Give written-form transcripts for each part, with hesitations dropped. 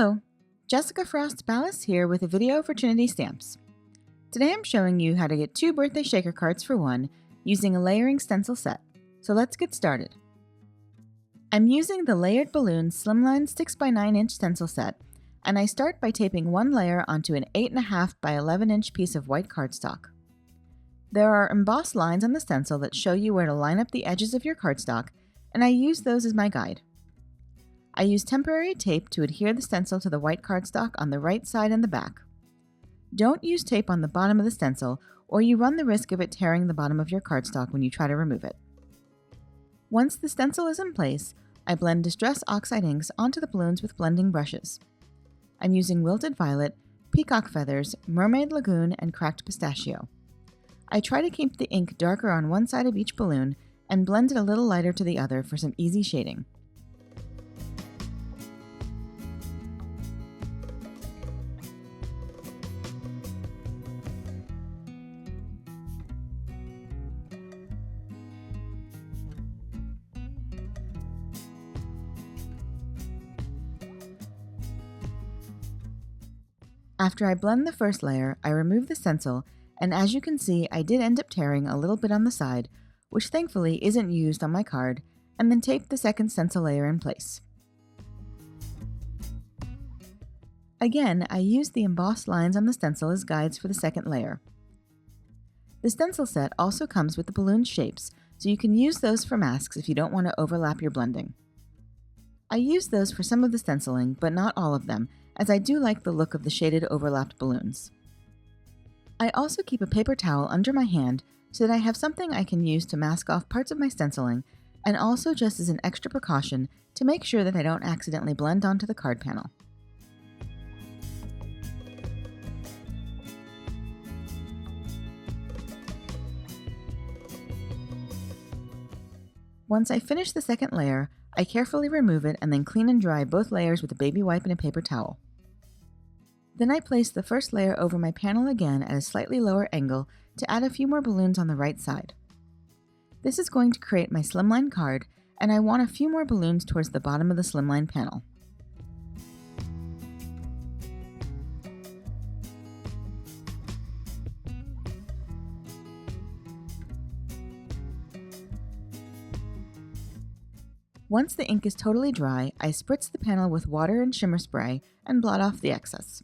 Hello, Jessica Frost-Ballas here with a video for Trinity stamps. Today I'm showing you how to get 2 birthday shaker cards for one using a layering stencil set. So let's get started. I'm using the Layered Balloon Slimline 6x9 inch stencil set, and I start by taping one layer onto an 8.5 by 11 inch piece of white cardstock. There are embossed lines on the stencil that show you where to line up the edges of your cardstock, and I use those as my guide. I use temporary tape to adhere the stencil to the white cardstock on the right side and the back. Don't use tape on the bottom of the stencil, or you run the risk of it tearing the bottom of your cardstock when you try to remove it. Once the stencil is in place, I blend Distress Oxide inks onto the balloons with blending brushes. I'm using Wilted Violet, Peacock Feathers, Mermaid Lagoon, and Cracked Pistachio. I try to keep the ink darker on one side of each balloon and blend it a little lighter to the other for some easy shading. After I blend the first layer, I remove the stencil, and as you can see, I did end up tearing a little bit on the side, which thankfully isn't used on my card, and then tape the second stencil layer in place. Again, I used the embossed lines on the stencil as guides for the second layer. The stencil set also comes with the balloon shapes, so you can use those for masks if you don't want to overlap your blending. I used those for some of the stenciling, but not all of them, as I do like the look of the shaded overlapped balloons. I also keep a paper towel under my hand so that I have something I can use to mask off parts of my stenciling, and also just as an extra precaution to make sure that I don't accidentally blend onto the card panel. Once I finish the second layer, I carefully remove it and then clean and dry both layers with a baby wipe and a paper towel. Then I place the first layer over my panel again at a slightly lower angle to add a few more balloons on the right side. This is going to create my slimline card, and I want a few more balloons towards the bottom of the slimline panel. Once the ink is totally dry, I spritz the panel with water and shimmer spray and blot off the excess.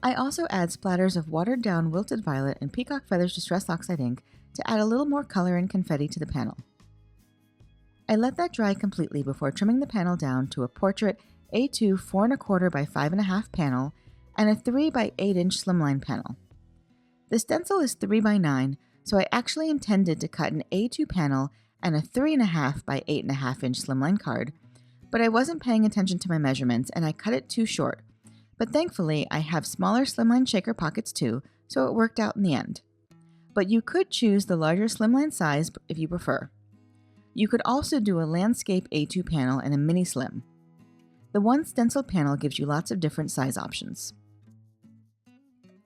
I also add splatters of watered down Wilted Violet and Peacock Feathers Distress Oxide ink to add a little more color and confetti to the panel. I let that dry completely before trimming the panel down to a portrait A2 4¼ by 5.5 panel and a 3 by 8 inch slimline panel. The stencil is 3 by 9, so I actually intended to cut an A2 panel and a 3.5 by 8.5 inch slimline card, but I wasn't paying attention to my measurements and I cut it too short. But thankfully, I have smaller slimline shaker pockets too, so it worked out in the end. But you could choose the larger slimline size if you prefer. You could also do a landscape A2 panel and a mini slim. The one stencil panel gives you lots of different size options.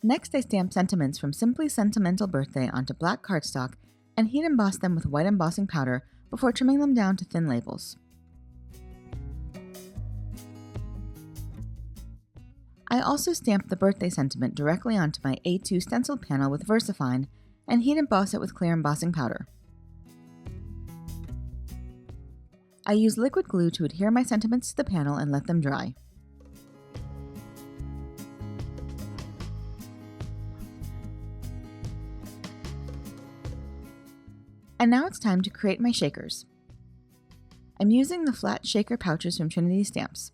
Next, I stamp sentiments from Simply Sentimental Birthday onto black cardstock and heat emboss them with white embossing powder before trimming them down to thin labels. I also stamp the birthday sentiment directly onto my A2 stenciled panel with VersaFine and heat emboss it with clear embossing powder. I use liquid glue to adhere my sentiments to the panel and let them dry. And now it's time to create my shakers. I'm using the flat shaker pouches from Trinity Stamps.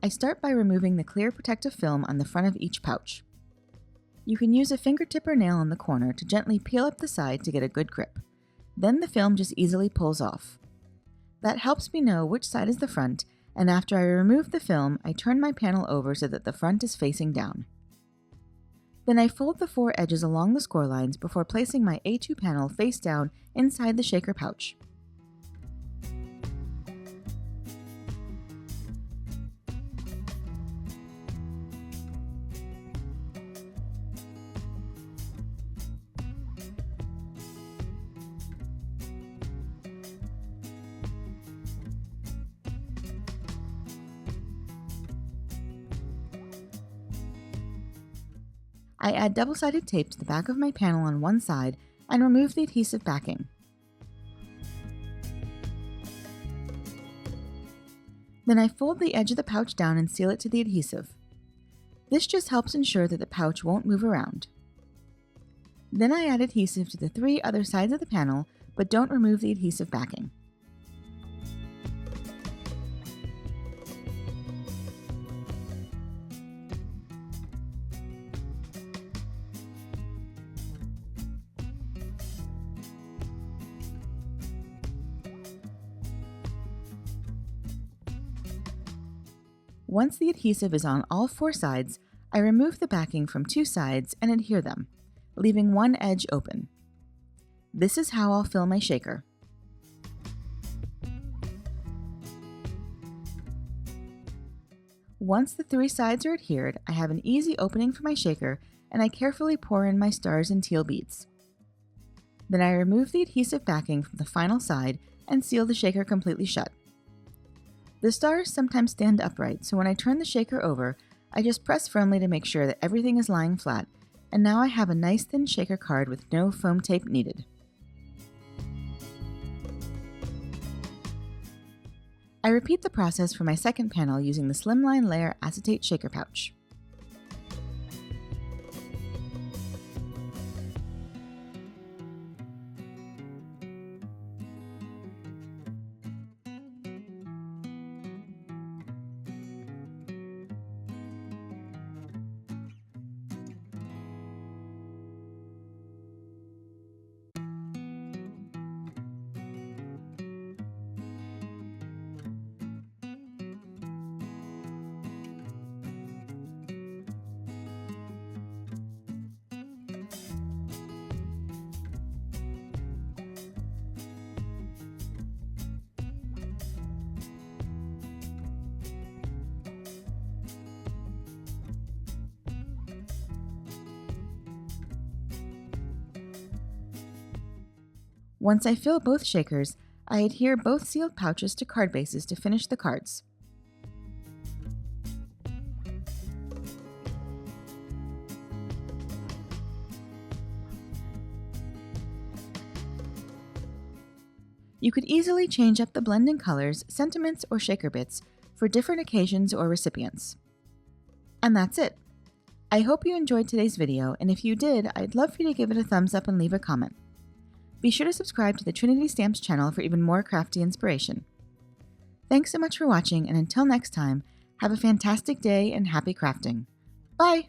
I start by removing the clear protective film on the front of each pouch. You can use a fingertip or nail on the corner to gently peel up the side to get a good grip. Then the film just easily pulls off. That helps me know which side is the front, and after I remove the film, I turn my panel over so that the front is facing down. Then I fold the 4 edges along the score lines before placing my A2 panel face down inside the shaker pouch. I add double-sided tape to the back of my panel on one side and remove the adhesive backing. Then I fold the edge of the pouch down and seal it to the adhesive. This just helps ensure that the pouch won't move around. Then I add adhesive to the 3 other sides of the panel, but don't remove the adhesive backing. Once the adhesive is on all 4 sides, I remove the backing from 2 sides and adhere them, leaving one edge open. This is how I'll fill my shaker. Once the 3 sides are adhered, I have an easy opening for my shaker and I carefully pour in my stars and teal beads. Then I remove the adhesive backing from the final side and seal the shaker completely shut. The stars sometimes stand upright, so when I turn the shaker over, I just press firmly to make sure that everything is lying flat, and now I have a nice thin shaker card with no foam tape needed. I repeat the process for my second panel using the Slimline Layer acetate shaker pouch. Once I fill both shakers, I adhere both sealed pouches to card bases to finish the cards. You could easily change up the blend in colors, sentiments, or shaker bits for different occasions or recipients. And that's it. I hope you enjoyed today's video, and if you did, I'd love for you to give it a thumbs up and leave a comment. Be sure to subscribe to the Trinity Stamps channel for even more crafty inspiration. Thanks so much for watching, and until next time, have a fantastic day and happy crafting. Bye!